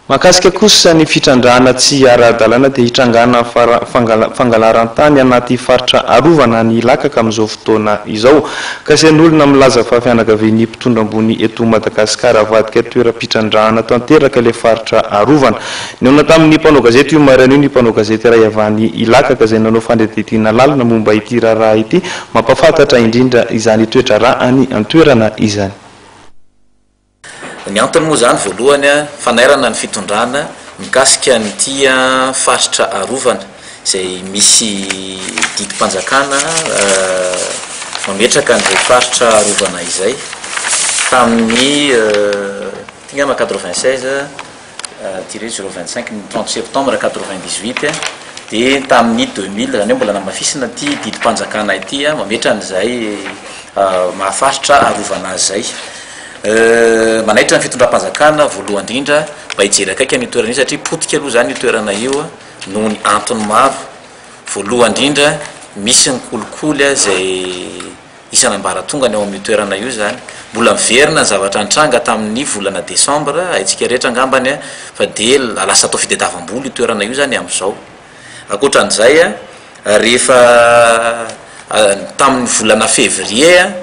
Mahakasika kosa ny fitrandrana tsy ara-dalàna dia hitrangana fangalaran-tany anaty faritra arovana ny lakaka amin'izao fotoana izao. Kasen'olona milaza fa fianakavian'ny mpitondra ambony eto Madagasikara avadika toeram-pitrandrana tanteraka ilay faritra arovana. Neona tamin'ny mpanao gazety io maraina io ny mpanao gazety iray avy any Ilakaka izay nanao fandadidina lalina momba ity raharaha ity, mampafantatra indrindra izany toetra ra any an-toerana izany. Ny antony moa zany voalohany fanairana ny fitondrana mikasika nyity faritra arovana izay misy didim-panjakana mametraka n'izay faritra arovana izay tamin'ny tingama 96 tiré 025 ny 30 septembre 98 dia tamin'ny 2000 zany hoe mbola namafisina ty didim-panjakana ity mametra n'izay mahafaritra arovana zay. Manaitra ny fitondram-panjakana voalohany indrindra mba hijery akaiky ny toerana io satria potika aloha zany io toerana io noho ny antony maro. Voalohany indrindra misy ny kolikoly zay isan'ambaratonga ny ao amin'ny toerana io zany, mbola miverina ny zavatra nitranga tamin'ny volana desambra aitsika rehetra angambany fa dia lasa atao fitadiavam-boly io toerana io zany amin'izao. Ankoatran'izay rehefa tamin'ny volana février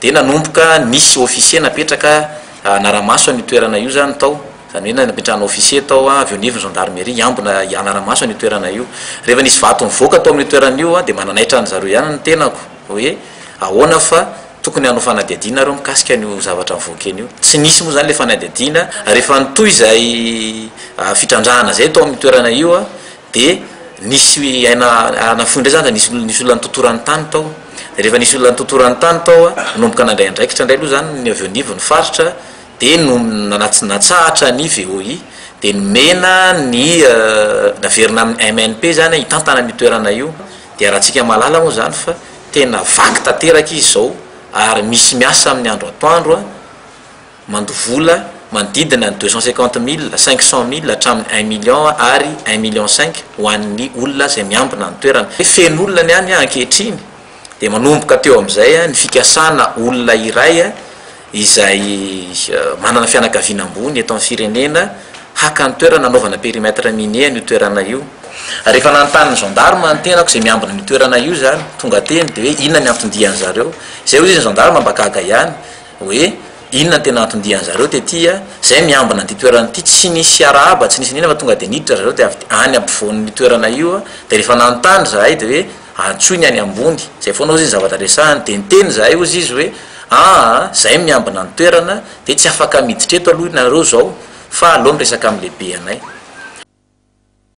dia nanomboka nisy officier napetraka anaramaso ny toerana io zany tao, zany hoe napetrahana officier tao avy eo nivony gendarmerie iambona anaramaso ny toerana io. Rehefa nisy vato mivoaka tao amin'ny toerana io dia mananaitra ny zareo ihany ny tenako hoe ahoana fa tokony hanao fanadihadiana reo mikasika an'io zavatra mivoaka eny io. Tsy nisy moa zany le fanadihadiana. Rehefa nitoy izay fitrandrahana zay tao amin'ny toerana io dia nisy anafoindray zany nisy olona nitotorany tany tao. Rehefa nisy olona nitotorany tany tao nomboka nandray andraikitra indray aloha zany ny avy eo nivony faritra dia natsahatra ny VOI dia nomena ny naverina amin'ny MNP zany hitantana ny toerana io. Dia raha tsika malala moa zany fa tena vaky tanteraka izy zao ary misy miasa amin'ny andro atoandro mandovola manodidina ny 250 000 500 000 hatramin'ny 1 million ary 1,5 million ho an'ny olona izay miambina ny toerana. Feno olona ny any ankehitriny dia manomboka teo amin'izay ny fikasana olona iray izay manana fianakaviana ambony eto amin'ny firenena haka ny toerana anaovana périmètre minier ny toerana io. Rehefa nanontany ny gendarme ny tenako izay miambina ny toerana io zany tonga teny dia hoe inona ny antondiany zareo. Izay ozy ny gendarme mba gaga ihany hoe inona ny tena antondiany zareo tetya zay miambina ny toerana ity, tsy nisy arahaba tsy nisy nina fa tonga dia niditra zareo dia any ampovoan'ny toerana io. Dia rehefa nanontany zahay dia hoe antsoy ny any ambony zay foana ozy ny zavatra resahany dia niteny zahay ozy izy hoe zay miambina ny toerana dia tsy afaka miditra eto aloha nareo zao fa aleo miresaka amin'ny lehibe anay.